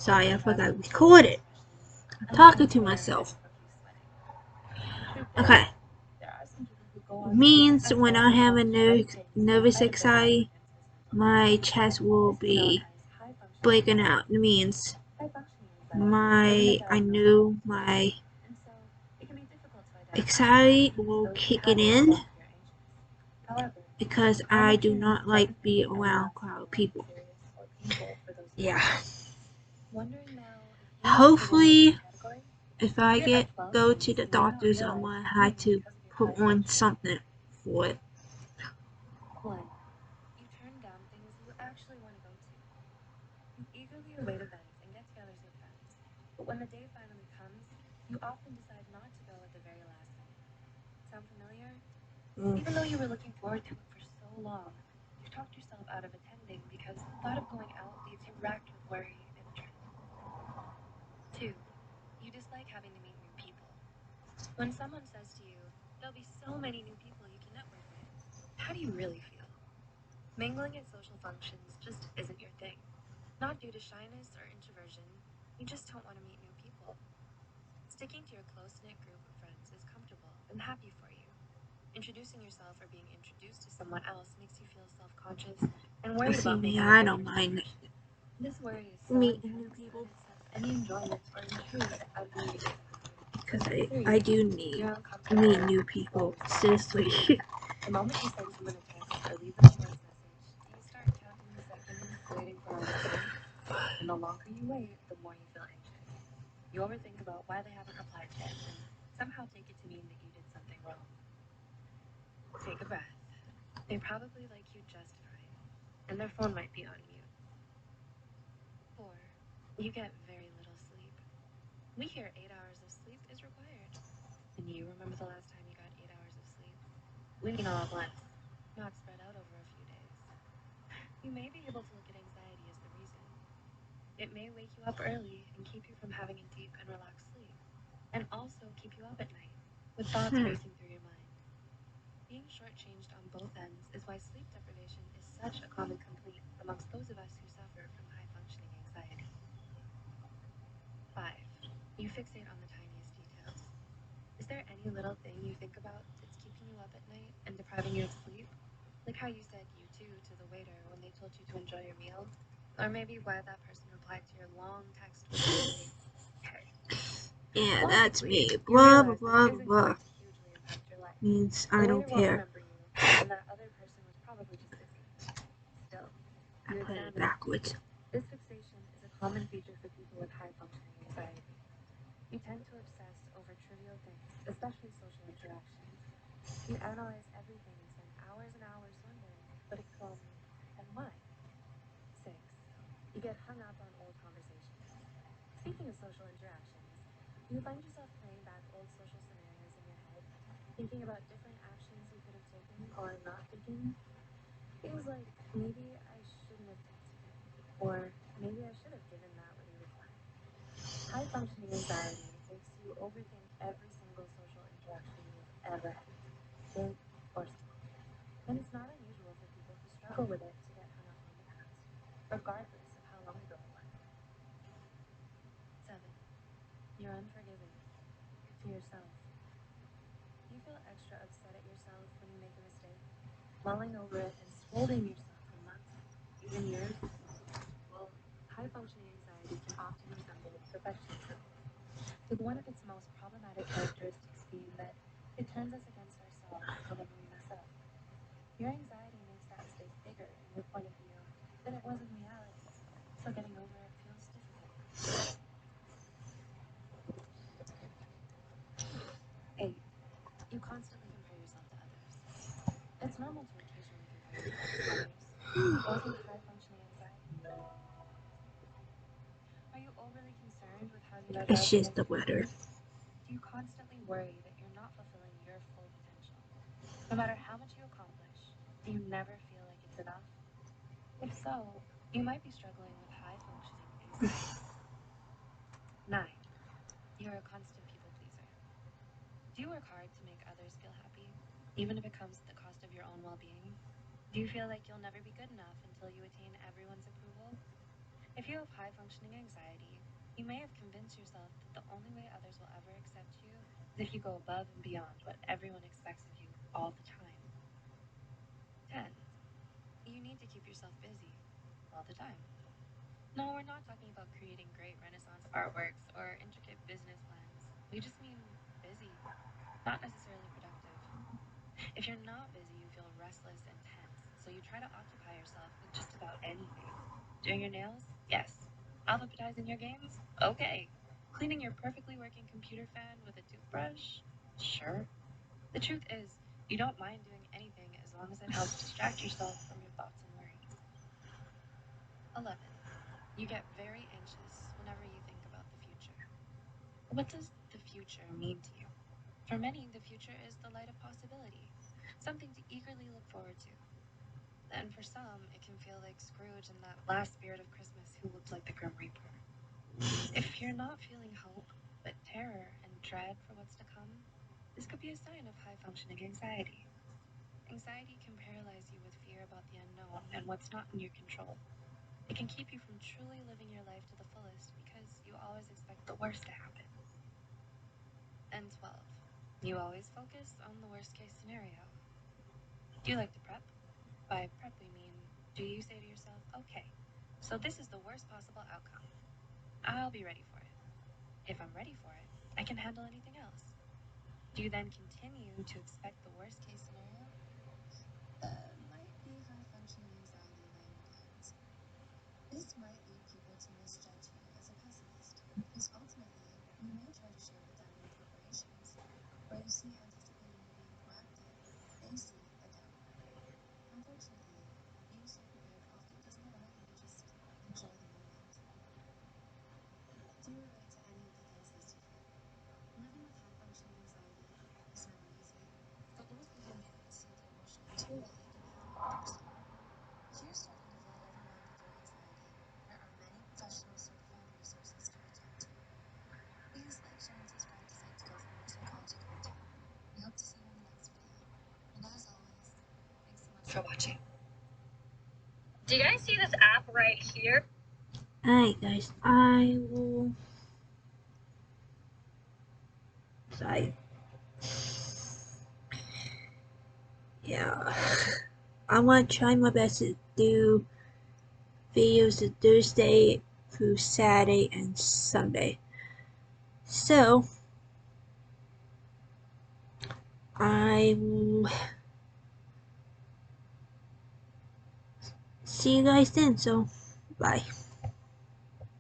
Sorry, I forgot to record it. I'm talking to myself. Okay. Means when I have a nervous anxiety, my chest will be breaking out. It means I knew my anxiety will kick it in because I do not like being around crowded people. Yeah. Hopefully, if I go to the doctors, I'm gonna have to put on something for it. One, you turn down things you actually want to go to. You eagerly await events and get-togethers with friends. But when the day finally comes, you often decide not to go at the very last minute. Sound familiar? Even though you were looking forward to it for so long, you've talked yourself out of attending because the thought of going out leaves you racked with worry and dread. Two, you dislike having to meet new people. When someone says to you, there'll be so many new people you can network with, how do you really feel? Mingling at social functions just isn't your thing. Not due to shyness or introversion, you just don't want to meet new people. Sticking to your close-knit group of friends is comfortable and happy for you. Introducing yourself or being introduced to someone else makes you feel self-conscious and worried about making I don't mind this worry is so meeting new people any enjoyment or intrigue out of meeting because I do need to meet new people. Seriously. The moment you send someone a text or leave them a voice message, you start counting the seconds waiting for a response, and the longer you wait, the more you feel anxious. You overthink about why they haven't replied yet, and somehow take it to mean that you did something wrong. Take a breath. They probably like you just fine, and their phone might be on mute. 4. You get very little sleep. We hear 8 hours of sleep is required. And you remember the last time you got 8 hours of sleep? We mean all at once, not spread out over a few days. You may be able to look at anxiety as the reason. It may wake you up early and keep you from having a deep and relaxed sleep, and also keep you up at night with thoughts racing through your mind. Being shortchanged on both ends is why sleep deprivation is such a common complaint amongst those of us who suffer from high-functioning anxiety. 5. You fixate on the tiniest details. Is there any little thing you think about that's keeping you up at night and depriving you of sleep? Like how you said you too to the waiter when they told you to enjoy your meal? Or maybe why that person replied to your long text with hey. Yeah, that's me. Blah, blah, blah, blah. Means I don't care. And that other person was probably just busy. Still, I put it backwards. This fixation is a common feature for people with high-functioning anxiety. You tend to obsess over trivial things, especially social interactions. You analyze everything and spend hours and hours wondering, but and why? 6. You get hung up on old conversations. Speaking of social interactions, do you find yourself playing back old social scenarios in your head, thinking about different actions you could have taken or not taken? Things like, maybe I shouldn't have texted him, or maybe I should have given that when he replied. High-functioning anxiety makes you overthink every single social interaction you've ever had, big or small. And it's not unusual for people who struggle with it to get hung up on the past, regardless of how long ago it was. 7. You're unforgiving to yourself. Do you feel extra upset at yourself when you make a mistake, mulling over it and scolding yourself for months, even years? Well, high-functioning anxiety can often resemble perfectionism, with one of its most problematic characteristics being that it turns us against ourselves whenever we mess up. Your anxiety makes that mistake bigger in your point of view than it was in reality, so getting over it feels difficult. 8. You constantly compare yourself to others. It's normal to occasionally compare yourself to others. Wasn't high-functioning anxiety? Are you overly concerned with how you measure It's just the weather. Do you constantly worry that you're not fulfilling your full potential? No matter how much you accomplish, do you never feel like it's enough? If so, you might be struggling with high-functioning anxiety. 9. You're a constant people pleaser. Do you work hard to make others feel happy, even if it comes at the cost of your own well-being? Do you feel like you'll never be good enough until you attain everyone's approval? If you have high functioning anxiety, you may have convinced yourself that the only way others will ever accept you is if you go above and beyond what everyone expects of you all the time. 10. You need to keep yourself busy all the time. No, we're not talking about creating great Renaissance artworks or intricate business plans. We just mean busy, not necessarily productive. If you're not busy, you feel restless and tense, so you try to occupy yourself with just about anything. Doing your nails? Yes. Alphabetizing your games? Okay. Cleaning your perfectly working computer fan with a toothbrush? Sure. The truth is, you don't mind doing anything as long as it helps distract yourself from your thoughts and worries. 11. You get very anxious whenever you think about the future. What does the future mean to you? For many, the future is the light of possibility, something to eagerly look forward to. And for some, it can feel like Scrooge in that last spirit of Christmas who looked like the Grim Reaper. If you're not feeling hope, but terror and dread for what's to come, this could be a sign of high-functioning anxiety. Anxiety can paralyze you with fear about the unknown and what's not in your control. It can keep you from truly living your life to the fullest because you always expect the worst to happen. And 12. You always focus on the worst-case scenario. Do you like to prep? By prep, we mean, do you say to yourself, okay, so this is the worst possible outcome. I'll be ready for it. If I'm ready for it, I can handle anything else. Do you then continue to expect the worst-case scenario? Might be high-functioning anxiety laying the plans. This might lead people to misjudge you as a pessimist, because ultimately, you may try to share with them your preparations, where you see anticipating you being proactive, they see a downer. Unfortunately, being so prepared often doesn't allow you to just enjoy the moment. Do you relate to any of the things listed here? Living with high-functioning anxiety is not easy, but most people may not see the emotional toll it can have on others. If you're starting to feel overwhelmed with your anxiety, there are many professional certified resources to reach out to. Please like, share, and subscribe to Science Go for more psychology content. We hope to see you in the next video. And as always, thanks so much for watching. Do you guys see this app right here? Alright guys, I will sorry. Yeah. I'm gonna try my best to do videos of Thursday through Saturday and Sunday. So I will see you guys then, so bye.